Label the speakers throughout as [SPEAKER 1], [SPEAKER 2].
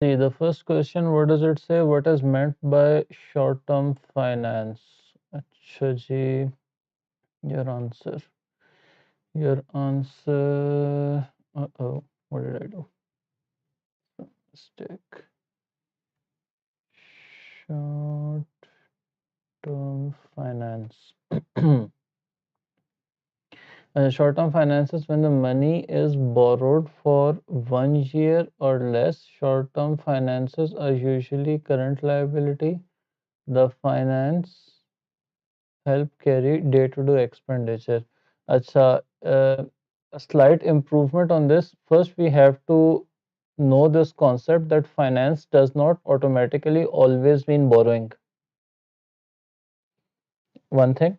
[SPEAKER 1] See, the first question, what does it say? What is meant by short-term finance? Acha ji, your answer. Your answer. Uh-oh, what did I do? Mistake. Short-term finance. Short-term finance is when the money is borrowed for 1 year or less. Short-term finances are usually current liability. The finance help carry day-to-day expenditure. Acha, a slight improvement on this. First, we have to know this concept that finance does not automatically always mean borrowing. One thing.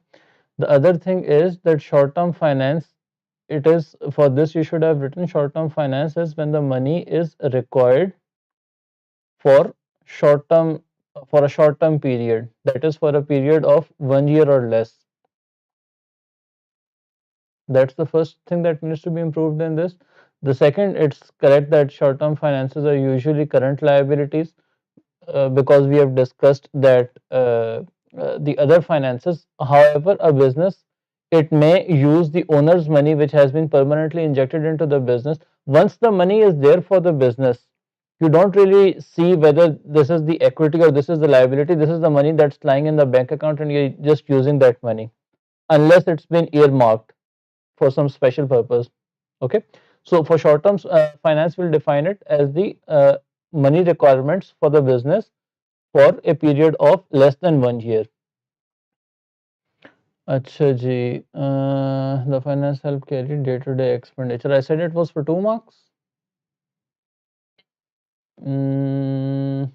[SPEAKER 1] The other thing is that short-term finance, it is for this you should have written short-term finance is when the money is required for short-term for a short-term period, that is for a period of 1 year or less. That's the first thing that needs to be improved in this. The second, it's correct that short-term finances are usually current liabilities, because we have discussed that the other finances. However, a business, it may use the owner's money which has been permanently injected into the business. Once the money is there for the business, you don't really see whether this is the equity or this is the liability. This is the money that's lying in the bank account and you're just using that money, unless it's been earmarked for some special purpose. Okay, so for short term finance, will define it as the money requirements for the business for a period of less than 1 year. Acha ji, the finance help carry day-to-day expenditure. I said it was for 2 marks. Mm,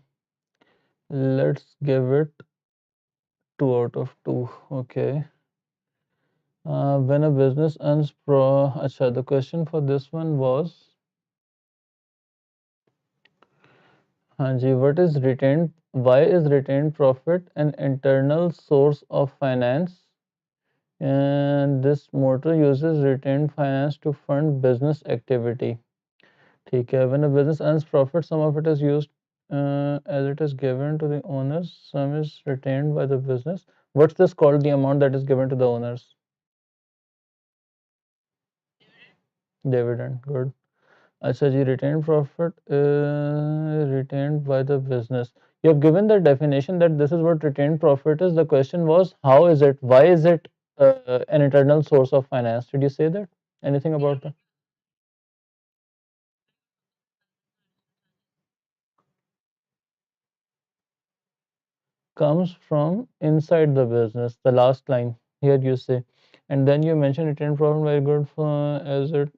[SPEAKER 1] let's give it 2 out of 2. Okay. When a business earns Acha, the question for this one was, Hanji, what is retained? Why is retained profit an internal source of finance? And this motto uses retained finance to fund business activity. ठीक है, when a business earns profit, some of it is used as it is given to the owners, some is retained by the business. What's this called, the amount that is given to the owners? Dividend. Good. Acha ji, retained profit retained by the business. You have given the definition that this is what retained profit is. The question was, how is it? Why is it an internal source of finance? Did you say that? Anything about that? Comes from inside the business. The last line here you say, and then you mention retained profit very good for as it.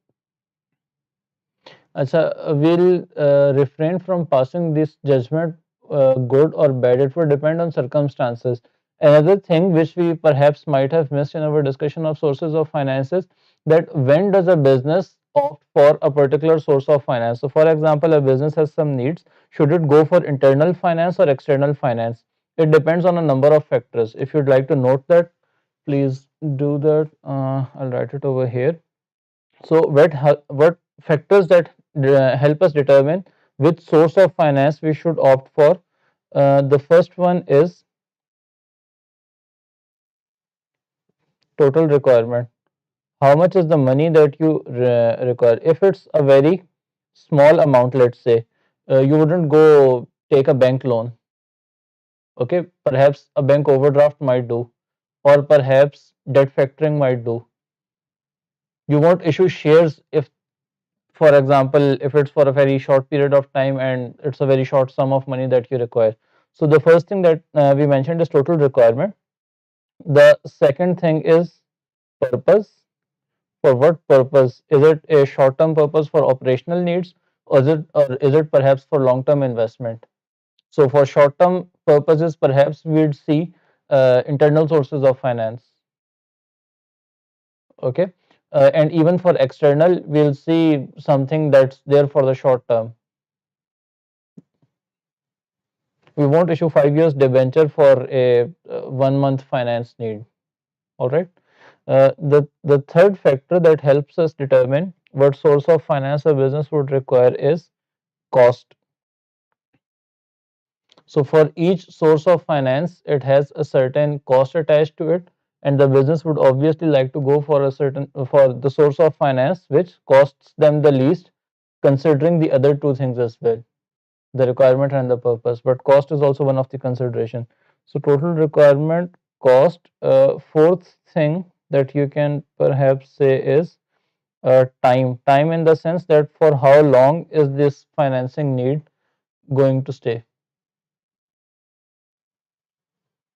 [SPEAKER 1] Acha, we'll refrain from passing this judgment, good or bad. It would depend on circumstances. Another thing which we perhaps might have missed in our discussion of sources of finances, that when does a business opt for a particular source of finance? So, for example, a business has some needs. Should it go for internal finance or external finance? It depends on a number of factors. If you'd like to note that, please do that. I'll write it over here. So what factors that help us determine which source of finance we should opt for? The first one is total requirement. How much is the money that you require? If it's a very small amount, let's say, you wouldn't go take a bank loan. Okay, perhaps a bank overdraft might do, or perhaps debt factoring might do. You won't issue shares if, for example, if it's for a very short period of time and it's a very short sum of money that you require. So the first thing that we mentioned is total requirement. The second thing is purpose. For what purpose? Is it a short term purpose for operational needs, or is it perhaps for long term investment? So for short term purposes, perhaps we'd see internal sources of finance. Okay, and even for external, we'll see something that's there for the short term. We won't issue 5 years debenture for a 1 month finance need. All right. The third factor that helps us determine what source of finance a business would require is cost. So for each source of finance, it has a certain cost attached to it, and the business would obviously like to go for a certain for the source of finance which costs them the least, considering the other two things as well, the requirement and the purpose. But cost is also one of the consideration. So total requirement, cost. Fourth thing that you can perhaps say is time. Time in the sense that for how long is this financing need going to stay.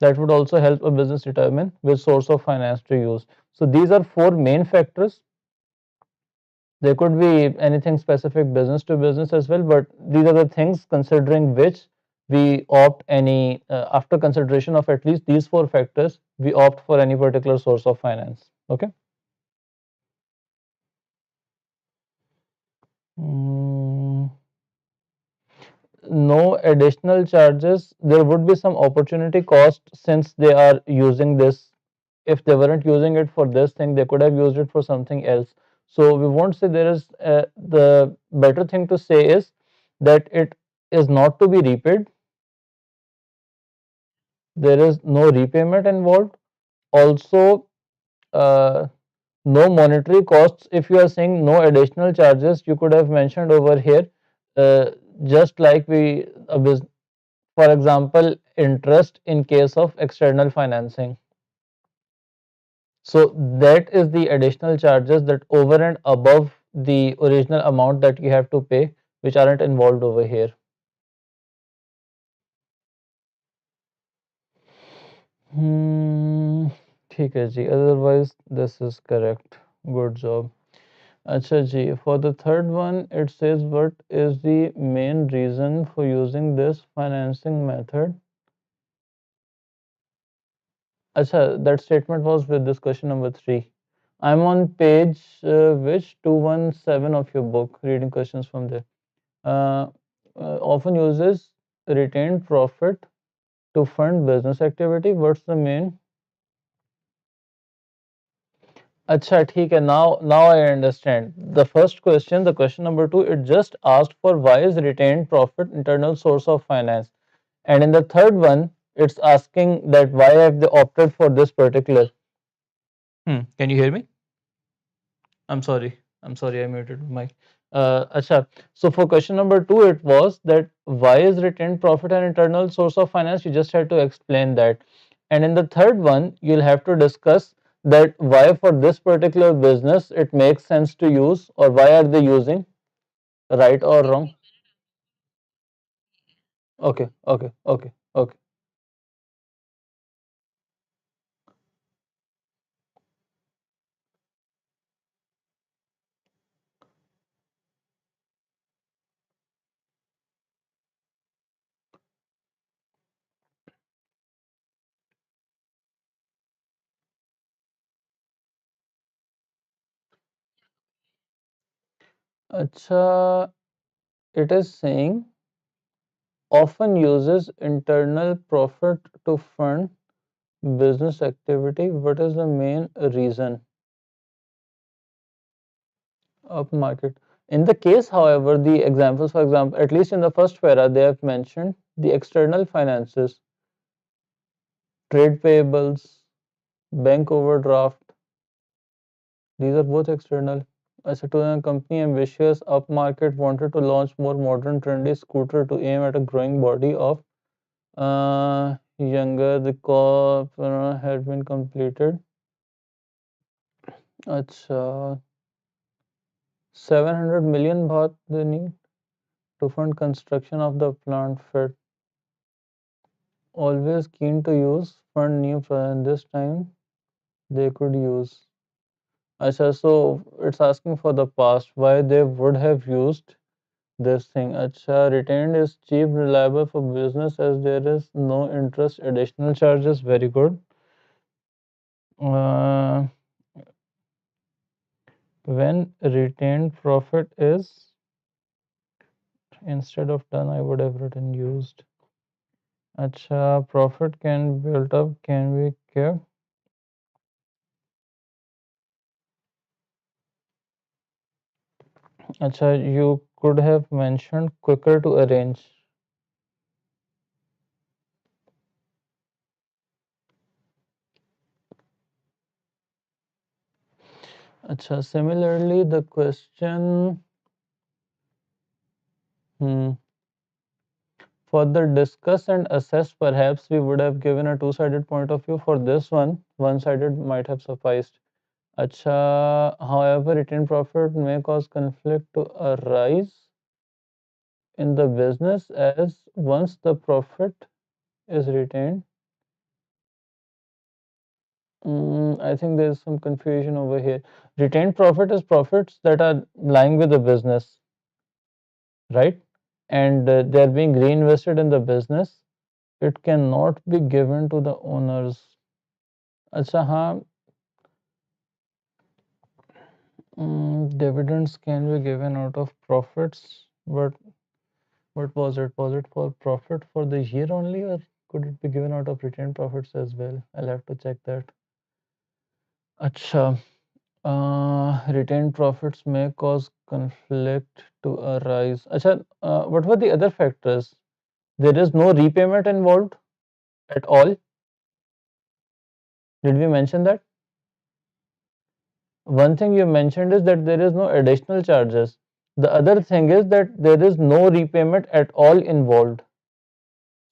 [SPEAKER 1] That would also help a business determine which source of finance to use. So these are four main factors. There could be anything specific business to business as well, but these are the things considering which we opt any after consideration of at least these four factors, we opt for any particular source of finance. Okay. Mm, no additional charges. There would be some opportunity cost since they are using this. If they weren't using it for this thing, they could have used it for something else. So we won't say there is the better thing to say is that it is not to be repaid. There is no repayment involved. Also, uh, no monetary costs. If you are saying no additional charges, you could have mentioned over here, uh, just like we a business, for example, interest in case of external financing. So that is the additional charges that over and above the original amount that you have to pay, which aren't involved over here. Hmm, ठीक है जी. Otherwise, this is correct. Good job. Acha ji. For the third one, it says what is the main reason for using this financing method? Acha, that statement was with this question number 3. I'm on page which 217 of your book, reading questions from there. uh, Often uses retained profit to fund business activity. What's the main? Acha, ठीक है. Now I understand. The first question, the question number 2, it just asked for why is retained profit internal source of finance, and in the third one, it's asking that why have they opted for this particular. Can you hear me? I'm sorry. I'm sorry. I muted my mic. Acha. So for question number 2, it was that why is retained profit an internal source of finance? You just had to explain that. And in the third one, you'll have to discuss that why for this particular business it makes sense to use, or why are they using, right or wrong. Okay. Okay. Okay. Okay. Acha. It is saying often uses internal profit to fund business activity. What is the main reason? Up market. In the case, however, the examples, for example, at least in the first para, they have mentioned the external finances, trade payables, bank overdraft. These are both external. As a touring company, ambitious upmarket wanted to launch more modern, trendy scooter to aim at a growing body of younger. The corp had been completed. Acha, 700 million baht they need to fund construction of the plant fit. Always keen to use fund new and this time they could use. Acha, so it's asking for the past why they would have used this thing. Acha, retained is cheap, reliable for business as there is no interest, additional charges. Very good. uh, when retained profit is, instead of done I would have written used. Acha, profit can be built up, can be kept. Acha, you could have mentioned quicker to arrange. Acha, similarly, the question, hmm, further discuss and assess, perhaps we would have given a two-sided point of view. For this one-sided might have sufficed. Acha, however, retained profit may cause conflict to arise in the business as once the profit is retained. I think there is some confusion over here. Retained profit is profits that are lying with the business, right? And they are being reinvested in the business. It cannot be given to the owners. अच्छा हाँ, dividends can be given out of profits, but what was it? Was it for profit for the year only, or could it be given out of retained profits as well? I'll have to check that. अच्छा, retained profits may cause conflict to arise. अच्छा, what were the other factors? There is no repayment involved at all. Did we mention that? One thing you mentioned is that there is no additional charges. The other thing is that there is no repayment at all involved.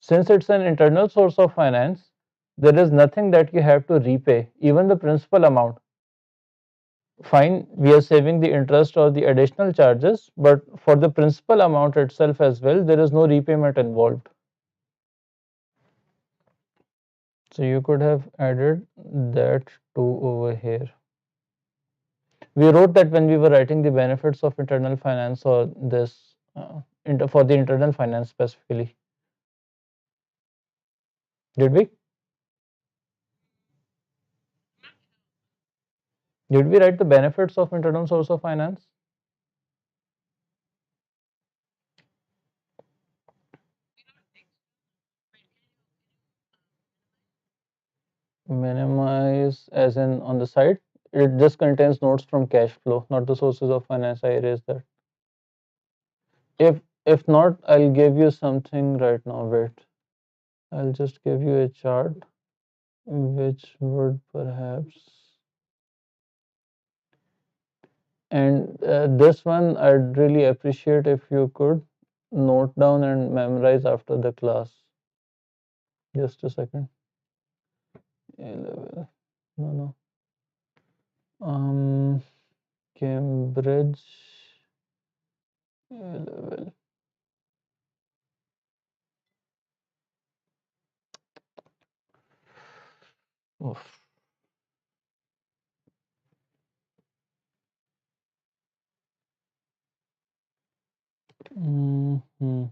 [SPEAKER 1] Since it's an internal source of finance, there is nothing that you have to repay, even the principal amount. Fine, we are saving the interest or the additional charges, but for the principal amount itself as well, there is no repayment involved. So you could have added that too over here. We wrote that when we were writing the benefits of internal finance, or this for the internal finance specifically. Did we? Did we write the benefits of internal source of finance? Minimize as in on the side. It just contains notes from cash flow, not the sources of finance. I erased that. If not, I'll give you something right now. Wait. I'll just give you a chart which would perhaps, and this one I'd really appreciate if you could note down and memorize after the class. Just a second. A level. No, no. Cambridge A level. Oof. Mm-hmm.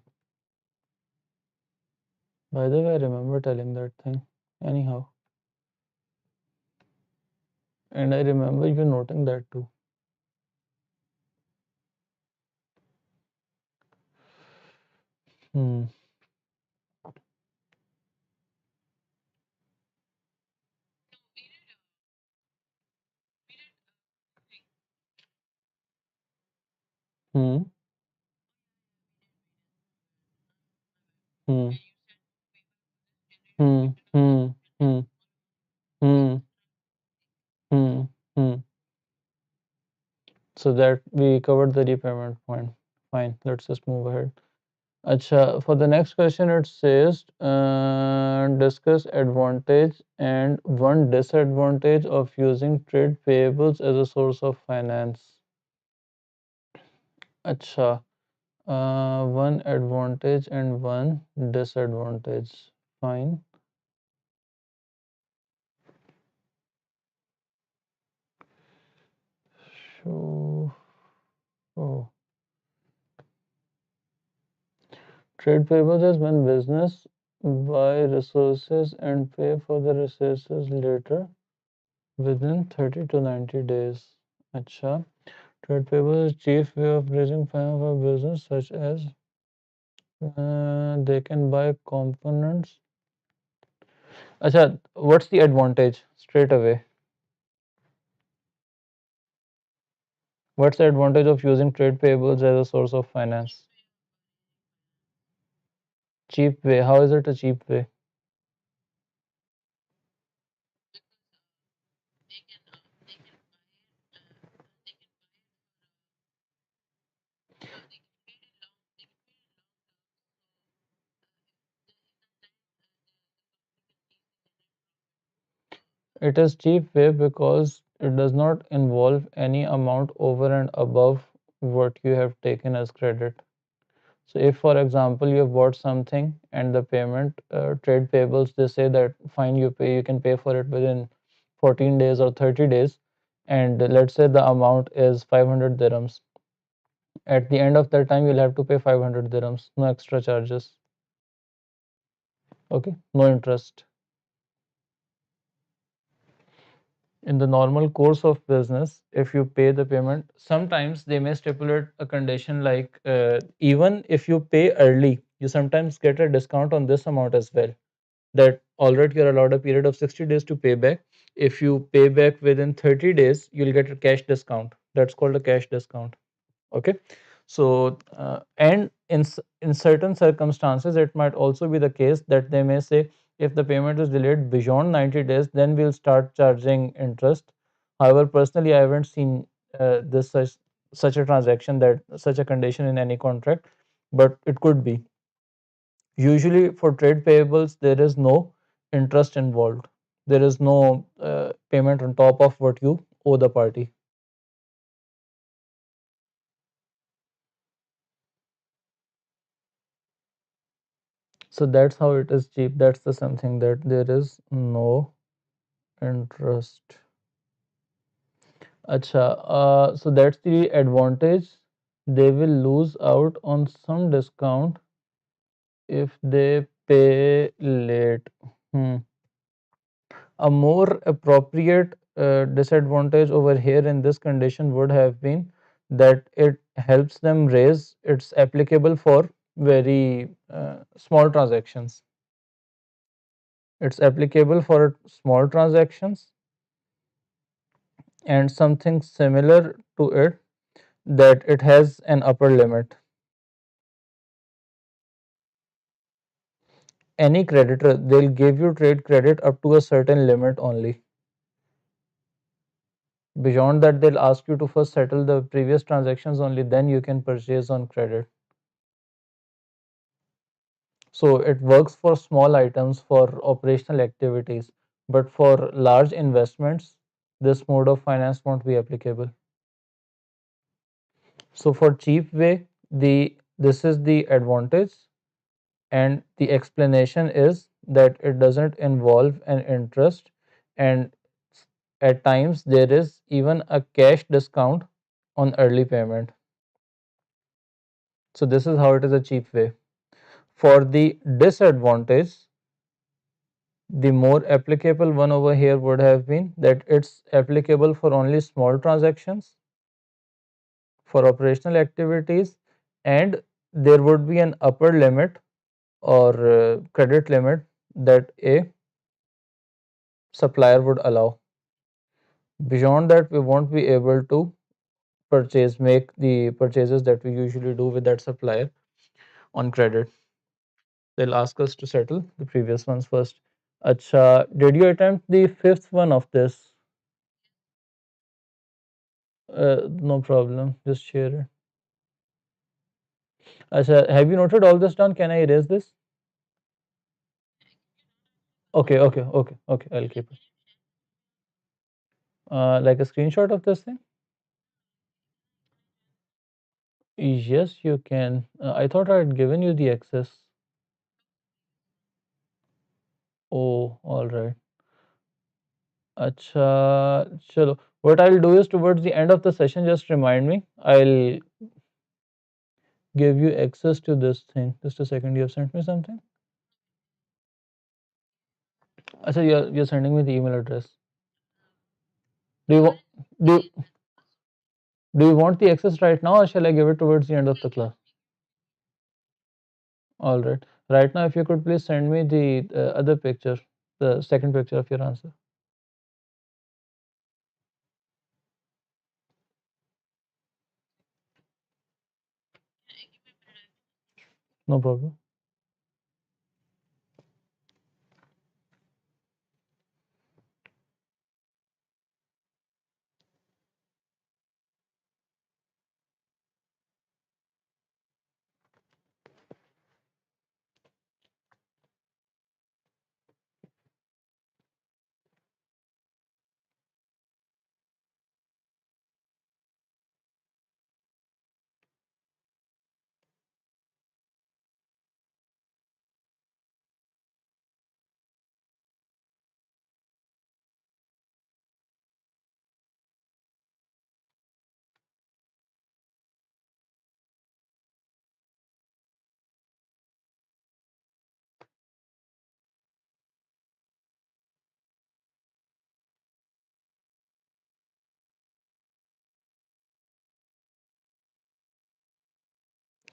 [SPEAKER 1] By the way, I remember telling that thing. Anyhow, and I remember you noting that too. Hmm. Hmm. Hmm. Hmm. Hmm. Hmm. Hmm. Hmm. Hmm. So that we covered the repayment point. Fine. Let's just move ahead. Acha, for the next question, it says discuss advantage and one disadvantage of using trade payables as a source of finance. Acha, one advantage and one disadvantage. Fine. So, oh, trade payables is when business buy resources and pay for the resources later within 30 to 90 days. Acha. Trade payables is chief way of raising funds for business, such as they can buy components. Acha, what's the advantage straight away? What's the advantage of using trade payables as a source of finance? Cheap way. How is it a cheap way? It is cheap way because it does not involve any amount over and above what you have taken as credit. So if, for example, you have bought something and the payment, trade payables, they say that fine, you can pay for it within 14 days or 30 days, and let's say the amount is 500 dirhams. At the end of that time, you'll have to pay 500 dirhams, no extra charges. Okay, no interest. In the normal course of business, if you pay the payment, sometimes they may stipulate a condition like, even if you pay early, you sometimes get a discount on this amount as well. That already you're allowed a period of 60 days to pay back. If you pay back within 30 days, you'll get a cash discount. That's called a cash discount. Okay. So and in certain circumstances it might also be the case that they may say, if the payment is delayed beyond 90 days, then we'll start charging interest. However, personally I haven't seen this such a transaction, that such a condition in any contract, but it could be. Usually for trade payables there is no interest involved. There is no payment on top of what you owe the party. So that's how it is cheap. That's the something, that there is no interest. Acha, so that's the advantage. They will lose out on some discount if they pay late. Hmm. A more appropriate disadvantage over here in this condition would have been that it helps them raise, it's applicable for very small transactions. It's applicable for small transactions, and something similar to it, that it has an upper limit. Any creditor, they'll give you trade credit up to a certain limit only. Beyond that, they'll ask you to first settle the previous transactions, only then you can purchase on credit. So it works for small items, for operational activities, but for large investments, this mode of finance won't be applicable. So for cheap way, the this is the advantage, and the explanation is that it doesn't involve an interest, and at times there is even a cash discount on early payment. So this is how it is a cheap way. For the disadvantage, the more applicable one over here would have been that it's applicable for only small transactions, for operational activities, and there would be an upper limit or credit limit that a supplier would allow. Beyond that, we won't be able to make the purchases that we usually do with that supplier on credit. They'll ask us to settle the previous ones first. Acha, did you attempt the fifth one of this? No problem. Just share it. Acha, have you noted all this down? Can I erase this? Okay, okay, okay, okay. I'll keep it. Like a screenshot of this thing? Yes, you can. I thought I had given you the access. Oh, all right. Acha, chalo. What I'll do is towards the end of the session, just remind me. I'll give you access to this thing. Just a second, you have sent me something? Acha, you're sending me the email address. Do you want do you, do you want the access right now, or shall I give it towards the end of the class? All right. Right now, if you could please send me the other picture, the second picture of your answer. No problem.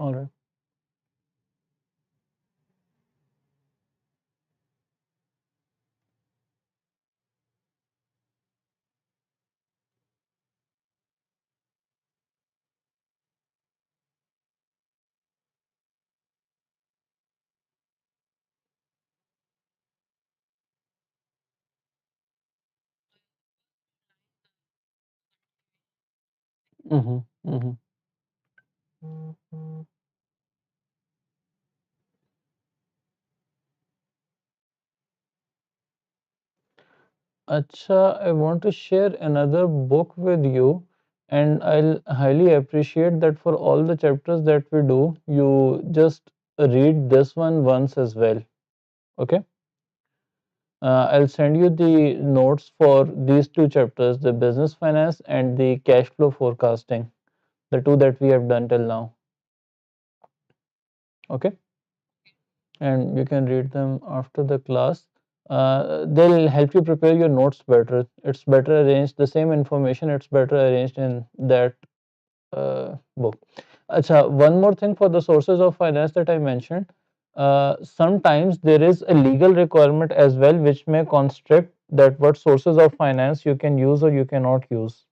[SPEAKER 1] All right. Mm-hmm. Mm-hmm. Acha, I want to share another book with you, and I'll highly appreciate that for all the chapters that we do, you just read this one once as well. Okay? I'll send you the notes for these two chapters, the business finance and the cash flow forecasting, the two that we have done till now. Okay? And you can read them after the class. They'll help you prepare your notes better. It's better arranged, the same information, it's better arranged in that book. Acha, one more thing for the sources of finance that I mentioned. Sometimes there is a legal requirement as well, which may constrict that what sources of finance you can use or you cannot use.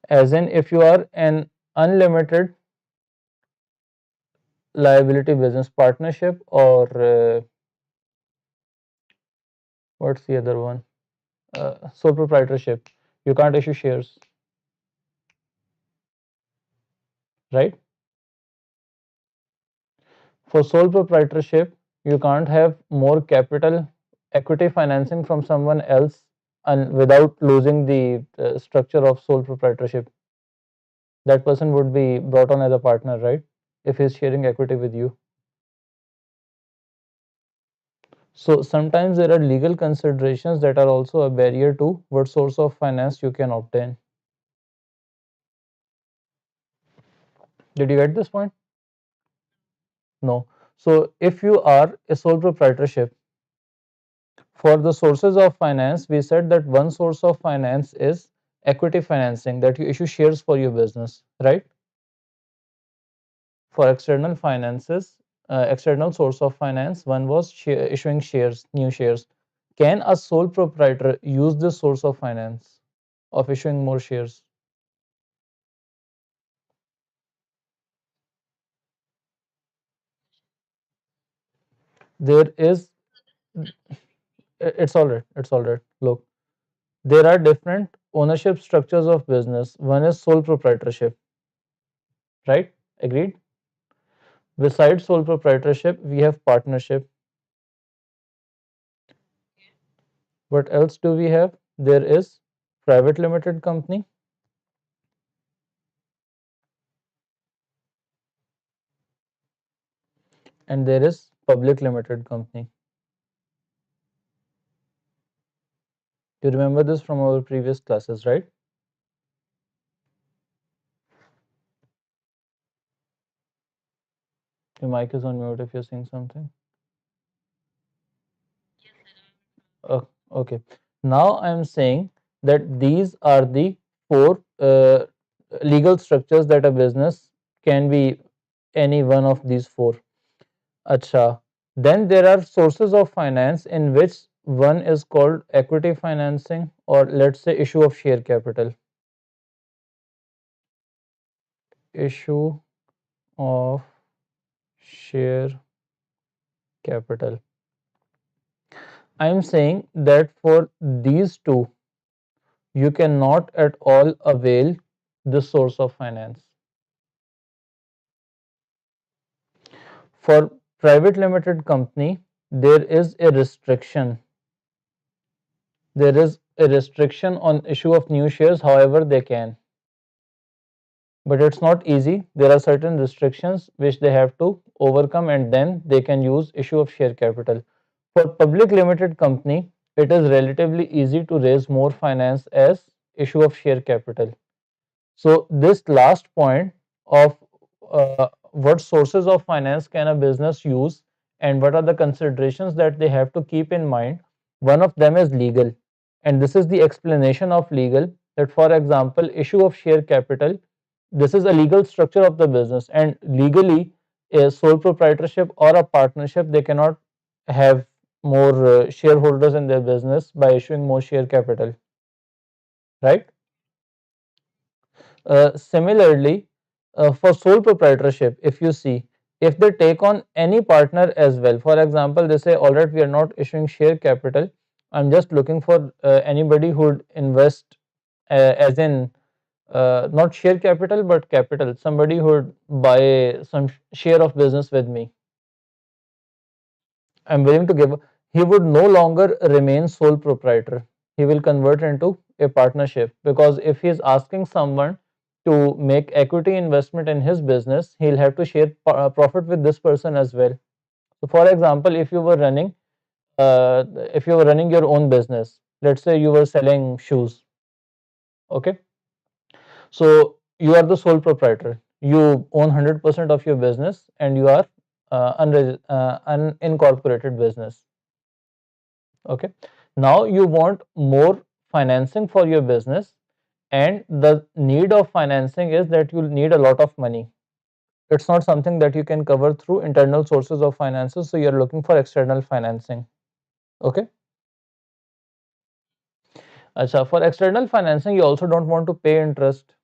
[SPEAKER 1] As in, if you are an unlimited liability business partnership or what's the other one? Sole proprietorship, you can't issue shares, right? For sole proprietorship, you can't have more capital equity financing from someone else and without losing the structure of sole proprietorship. That person would be brought on as a partner, right? If he's sharing equity with you. So sometimes there are legal considerations that are also a barrier to what source of finance you can obtain. Did you get this point? No. So if you are a sole proprietorship, for the sources of finance, we said that one source of finance is equity financing, that you issue shares for your business, right? For external finances, external source of finance, one was issuing shares, new shares. Can a sole proprietor use this source of finance of issuing more shares? There is, it's all right, it's all right. Look, there are different ownership structures of business. One is sole proprietorship, right? Agreed? Besides sole proprietorship, we have partnership. What else do we have? There is private limited company and there is public limited company. You remember this from our previous classes, right? Your mic is on mute if you're saying something. Okay. Now I'm saying that these are the four legal structures that a business can be any one of these four. Acha. Then there are sources of finance in which one is called equity financing or let's say issue of share capital. Issue of share capital. I am saying that for these two, you cannot at all avail the source of finance. For private limited company, there is a restriction. There is a restriction on issue of new shares, however they can. But it's not easy. There are certain restrictions which they have to overcome and then they can use issue of share capital. For public limited company, it is relatively easy to raise more finance as issue of share capital. So this last point of what sources of finance can a business use and what are the considerations that they have to keep in mind, one of them is legal. And this is the explanation of legal that for example, issue of share capital This is a legal structure of the business, and legally a sole proprietorship or a partnership, they cannot have more shareholders in their business by issuing more share capital, right? Similarly, for sole proprietorship, if you see, if they take on any partner as well, for example, they say, all right, we are not issuing share capital, I'm just looking for anybody who would invest, as in not share capital but capital, somebody who would buy some share of business with me. I'm willing to give. He would no longer remain sole proprietor. He will convert into a partnership, because if he is asking someone to make equity investment in his business, he'll have to share profit with this person as well. So, for example, if you were running your own business, let's say you were selling shoes, okay. So you are the sole proprietor. You own 100% of your business, and you are unincorporated business. Okay. Now you want more financing for your business, and the need of financing is that you need a lot of money. It's not something that you can cover through internal sources of finances, so you're looking for external financing. Okay. Acha, for external financing, you also don't want to pay interest.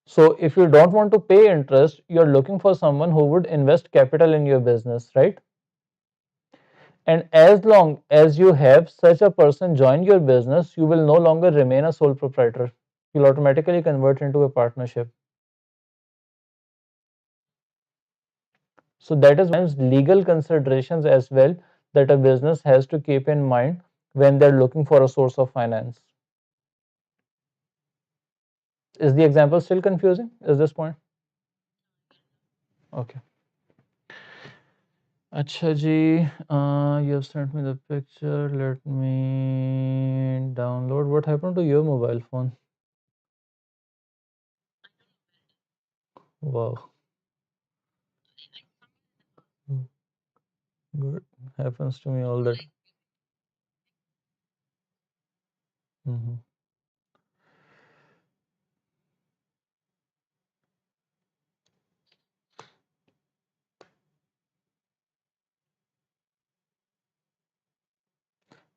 [SPEAKER 1] So if you don't want to pay interest, you're looking for someone who would invest capital in your business, right? And as long as you have such a person join your business, you will no longer remain a sole proprietor. You'll automatically convert into a partnership. So that is legal considerations as well that a business has to keep in mind when they're looking for a source of finance. Is the example still confusing? Is this point? Okay. Acha ji, you have sent me the picture. Let me download. What happened to your mobile phone? Wow, good. Happens to me all that. Mhm.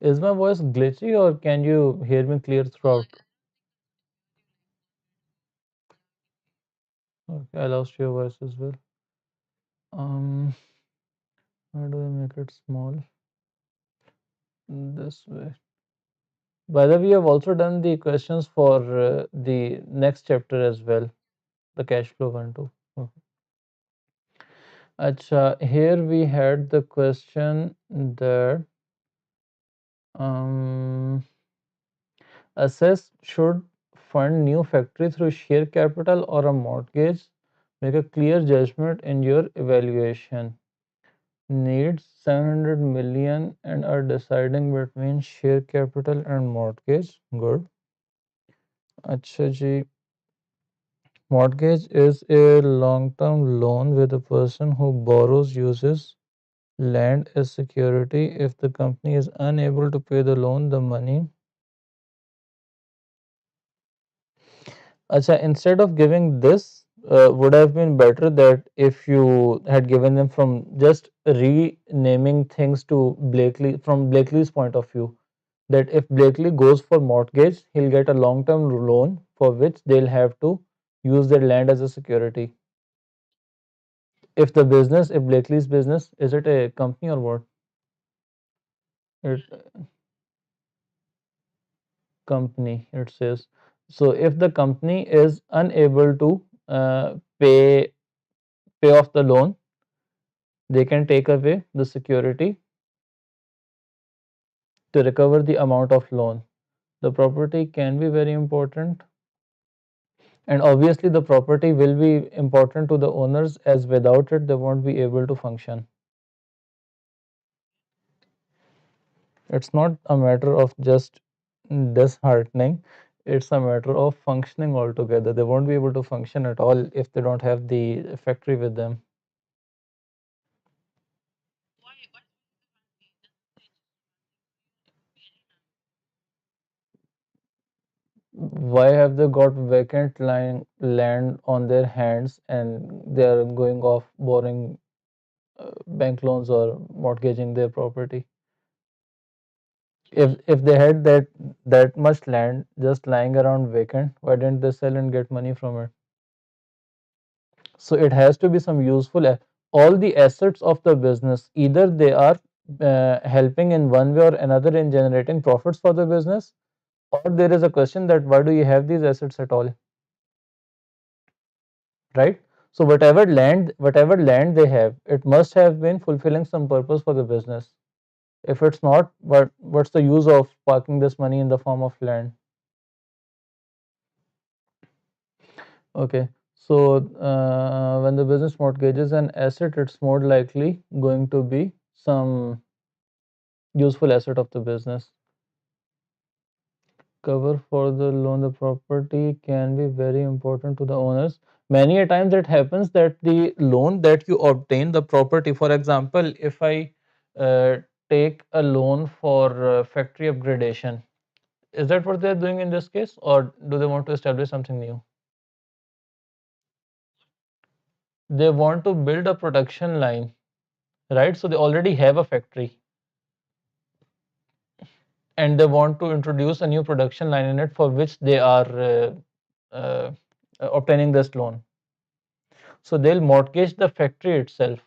[SPEAKER 1] Is my voice glitchy, or can you hear me clear throughout? Okay, I lost your voice as well. Um, how do I make it small? This way. By the way, we have also done the questions for the next chapter as well, the cash flow one too. Okay. Acha, here we had the question that um, assess should fund new factory through share capital or a mortgage. Make a clear judgment in your evaluation. Needs 700 million and are deciding between share capital and mortgage. Good. Acha ji. Mortgage is a long-term loan where the person who borrows uses land as security. If the company is unable to pay the loan, the money. Acha, instead of giving this, would have been better that if you had given them from just renaming things to Blakely, from Blakely's point of view, that if Blakely goes for mortgage, he'll get a long-term loan for which they'll have to use their land as a security. If the business, if Blakely's business, is it a company or what? It company, it says. So if the company is unable to pay off the loan, they can take away the security to recover the amount of loan. The property can be very important, and obviously the property will be important to the owners, as without it they won't be able to function. It's not a matter of just disheartening, it's a matter of functioning altogether. They won't be able to function at all if they don't have the factory with them. Why have they got vacant land on their hands and they are going off borrowing bank loans or mortgaging their property? If they had that much land just lying around vacant, why didn't they sell and get money from it? So it has to be some useful all the assets of the business, either they are helping in one way or another in generating profits for the business, or there is a question that why do you have these assets at all, right? So whatever land they have, it must have been fulfilling some purpose for the business. If it's not, what's the use of parking this money in the form of land? Okay, so when the business mortgages an asset, it's more likely going to be some useful asset of the business. Cover for the loan, the property can be very important to the owners. Many a times it happens that the loan that you obtain, the property, for example, if I uh, take a loan for factory upgradation, is that what they're doing in this case, or do they want to establish something new? They want to build a production line, right? So they already have a factory and they want to introduce a new production line in it, for which they are uh, obtaining this loan. So they'll mortgage the factory itself.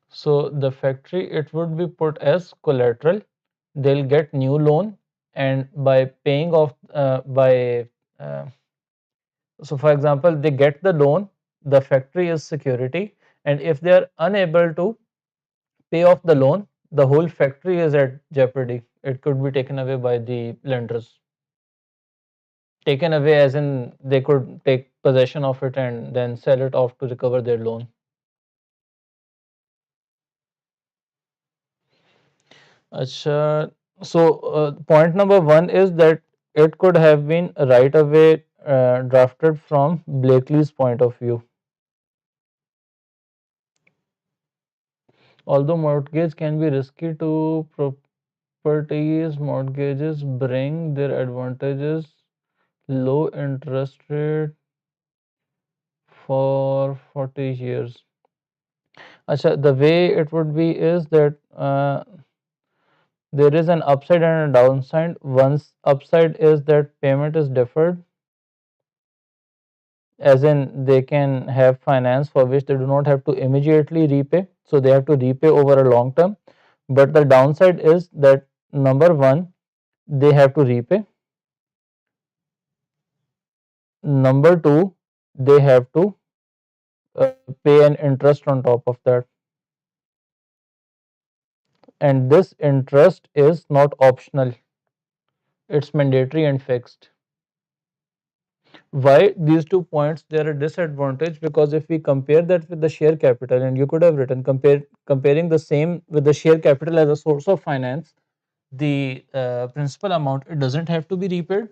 [SPEAKER 1] So the factory, it would be put as collateral. They'll get new loan, and by paying off by uh, so for example, they get the loan, the factory is security, and if they are unable to pay off the loan, the whole factory is at jeopardy. It could be taken away by the lenders. Taken away as in they could take possession of it and then sell it off to recover their loan. Acha, so point number one is that it could have been right away drafted from Blakely's point of view. Although mortgage can be risky to properties, mortgages bring their advantages, low interest rate for 40 years. Acha, the way it would be is that there is an upside and a downside. One's upside is that payment is deferred, as in they can have finance for which they do not have to immediately repay, so they have to repay over a long term. But the downside is that number one, they have to repay. Number two, they have to uh, pay an interest on top of that, and this interest is not optional, it's mandatory and fixed. Why these 2 points they are a disadvantage? Because if we compare that with the share capital, and you could have written comparing the same with the share capital as a source of finance, the principal amount, it doesn't have to be repaid,